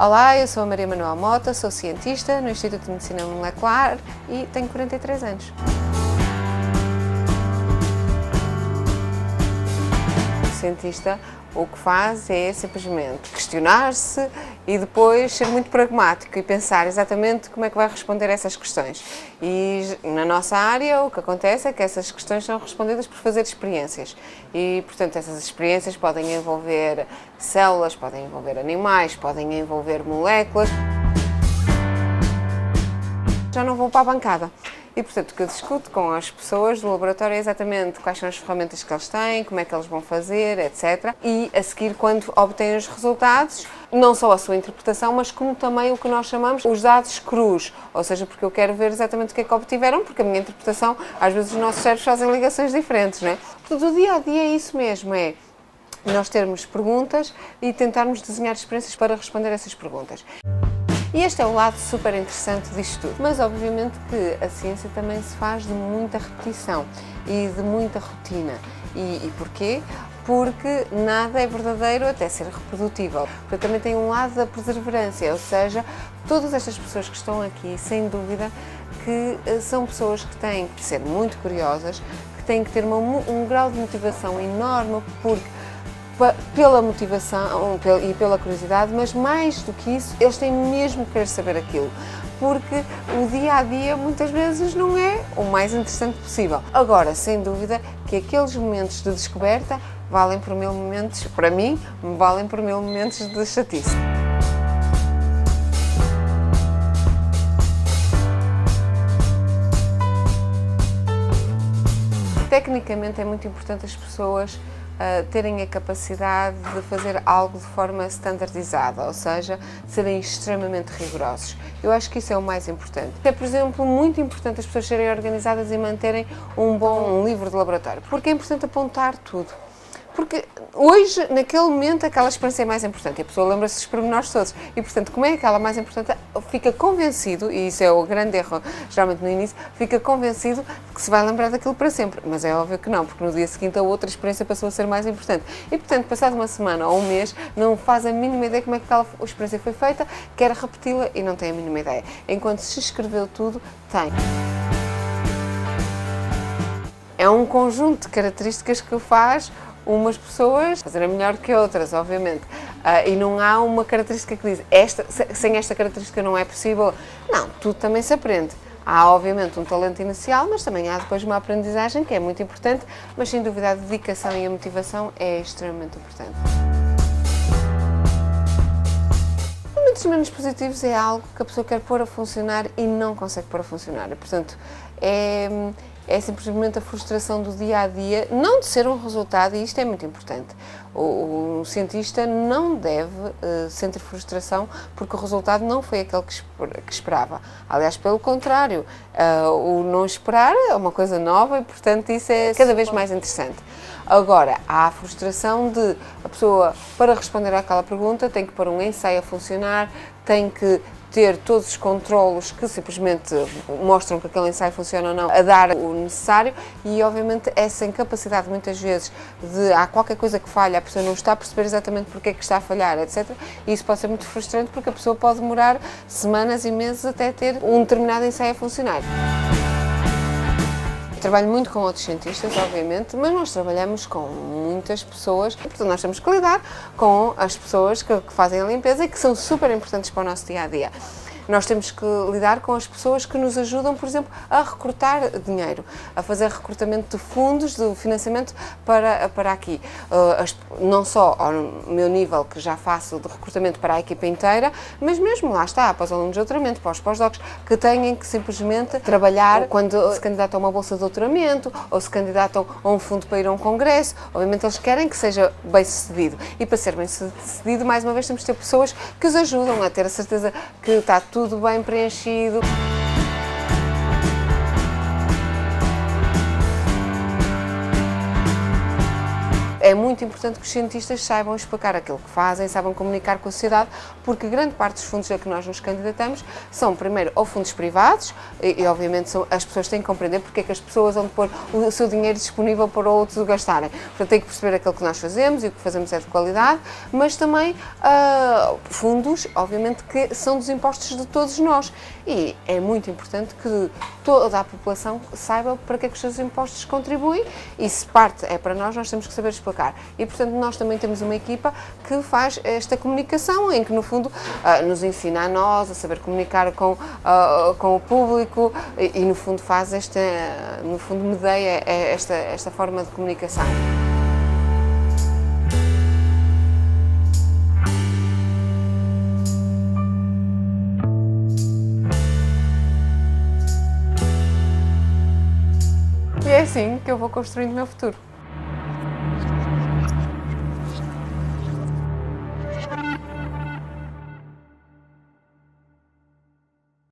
Olá, eu sou a Maria Manuel Mota, sou cientista no Instituto de Medicina Molecular e tenho 43 anos. O cientista o que faz é simplesmente questionar-se e depois ser muito pragmático e pensar exatamente como é que vai responder a essas questões. E na nossa área o que acontece é que essas questões são respondidas por fazer experiências e, portanto, essas experiências podem envolver células, podem envolver animais, podem envolver moléculas. Já não vou para a bancada. E, portanto, o que eu discuto com as pessoas do laboratório é exatamente quais são as ferramentas que eles têm, como é que eles vão fazer, etc. E, a seguir, quando obtêm os resultados, não só a sua interpretação, mas como também o que nós chamamos os dados crus. Ou seja, porque eu quero ver exatamente o que é que obtiveram, porque a minha interpretação, às vezes os nossos cérebros fazem ligações diferentes, não é? Portanto, o dia a dia é isso mesmo, é nós termos perguntas e tentarmos desenhar experiências para responder a essas perguntas. E este é o lado super interessante disto tudo. Mas obviamente que a ciência também se faz de muita repetição e de muita rotina. E porquê? Porque nada é verdadeiro até ser reprodutível. Porque também tem um lado da perseverança, ou seja, todas estas pessoas que estão aqui, sem dúvida, que são pessoas que têm que ser muito curiosas, que têm que ter um grau de motivação enorme, porque pela motivação e pela curiosidade, mas mais do que isso, eles têm mesmo que querer saber aquilo, porque o dia-a-dia muitas vezes não é o mais interessante possível. Agora, sem dúvida que aqueles momentos de descoberta valem por 1000 momentos, para mim, valem por 1000 momentos de chatice. Tecnicamente é muito importante as pessoas terem a capacidade de fazer algo de forma standardizada, ou seja, serem extremamente rigorosos. Eu acho que isso é o mais importante. É, por exemplo, muito importante as pessoas serem organizadas e manterem um bom livro de laboratório, porque é importante apontar tudo. Porque hoje, naquele momento, aquela experiência é mais importante e a pessoa lembra-se dos pormenores todos. E, portanto, como é aquela mais importante, fica convencido, e isso é o grande erro, geralmente no início, fica convencido de que se vai lembrar daquilo para sempre. Mas é óbvio que não, porque no dia seguinte a outra experiência passou a ser mais importante. E, portanto, passado uma semana ou um mês, não faz a mínima ideia como é que aquela experiência foi feita, quer repeti-la e não tem a mínima ideia. Enquanto se escreveu tudo, tem. É um conjunto de características que faz umas pessoas fazerem melhor que outras, obviamente, e não há uma característica que diz sem esta característica não é possível. Não, tudo também se aprende. Há obviamente um talento inicial, mas também há depois uma aprendizagem que é muito importante, mas sem dúvida a dedicação e a motivação é extremamente importante. Momentos menos positivos é algo que a pessoa quer pôr a funcionar e não consegue pôr a funcionar, e, portanto, é simplesmente a frustração do dia-a-dia, não de ser um resultado, e isto é muito importante. O cientista não deve sentir frustração porque o resultado não foi aquele que esperava. Aliás, pelo contrário, o não esperar é uma coisa nova e, portanto, isso é cada vez mais interessante. Agora, há a frustração de a pessoa, para responder àquela pergunta, tem que pôr um ensaio a funcionar, tem que ter todos os controlos que simplesmente mostram que aquele ensaio funciona ou não, a dar o necessário e, obviamente, essa incapacidade muitas vezes de há qualquer coisa que falha, a pessoa não está a perceber exatamente porque é que está a falhar, etc. E isso pode ser muito frustrante porque a pessoa pode demorar semanas e meses até ter um determinado ensaio a funcionar. Trabalho muito com outros cientistas, obviamente, mas nós trabalhamos com muitas pessoas, portanto nós temos que lidar com as pessoas que fazem a limpeza e que são super importantes para o nosso dia-a-dia. Nós temos que lidar com as pessoas que nos ajudam, por exemplo, a recrutar dinheiro, a fazer recrutamento de fundos, de financiamento para aqui. Não só ao meu nível, que já faço de recrutamento para a equipa inteira, mas mesmo lá está, para os alunos de doutoramento, para os pós-docs, que têm que simplesmente trabalhar quando se candidatam a uma bolsa de doutoramento ou se candidatam a um fundo para ir a um congresso. Obviamente eles querem que seja bem-sucedido e para ser bem-sucedido, mais uma vez, temos de ter pessoas que os ajudam a ter a certeza que está tudo bem preenchido. É é muito importante que os cientistas saibam explicar aquilo que fazem, saibam comunicar com a sociedade, porque grande parte dos fundos a que nós nos candidatamos são, primeiro, ou fundos privados, e obviamente as pessoas têm que compreender porque é que as pessoas vão pôr o seu dinheiro disponível para outros o gastarem. Portanto, têm que perceber aquilo que nós fazemos e o que fazemos é de qualidade, mas também fundos, obviamente, que são dos impostos de todos nós. E é muito importante que toda a população saiba para que é que os seus impostos contribuem e se parte é para nós temos que saber explicar. E, portanto, nós também temos uma equipa que faz esta comunicação, em que, no fundo, nos ensina a nós a saber comunicar com o público e, no fundo, medeia esta forma de comunicação. E é assim que eu vou construindo o meu futuro.